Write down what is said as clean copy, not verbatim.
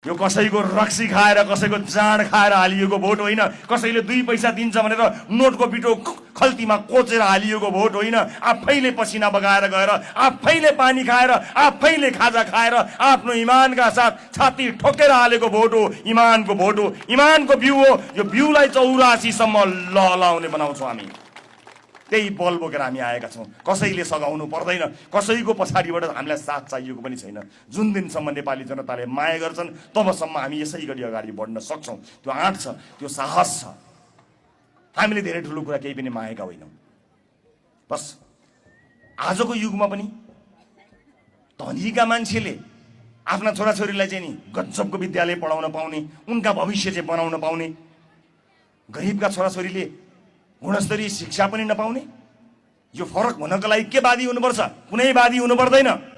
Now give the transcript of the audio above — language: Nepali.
यो कसैको रक्सी खाएर कसैको जाँड खाएर हालिएको भोट होइन, कसैले 2 पैसा दिन्छ भनेर नोटको पिठो खल्तीमा कोचेर हालिएको भोट होइन। आफैले पसिना बगाएर गएर, आफैले पानी खाएर, आफैले खाजा खाएर, आफ्नो इमानका साथ छाती ठोकेर हालेको भोट हो। इमानको भोट हो, इमानको बिउ हो। यो बिउलाई 84 सम्म लहलाउने बनाउँछौँ हामी। त्यही बल बोकेर हामी आएका छौँ। कसैले सघाउनु पर्दैन, कसैको पछाडिबाट हामीलाई साथ चाहिएको पनि छैन। जुन दिनसम्म नेपाली जनताले माया गर्छन् तबसम्म हामी यसै गरी अगाडि बढ्न सक्छौँ। त्यो आँट छ, त्यो साहस छ। हामीले धेरै ठुलो कुरा केही पनि मागेका होइनौँ। बस आजको युगमा पनि धनीका मान्छेले आफ्ना छोराछोरीलाई चाहिँ नि गजबको विद्यालय पढाउन पाउने, उनका भविष्य चाहिँ बनाउन पाउने, गरिबका छोराछोरीले गुणस्तरीय शिक्षा पनि नपाउने, यो फरक हुनको लागि के वादी हुनुपर्छ? कुनै वादी हुनु पर्दैन।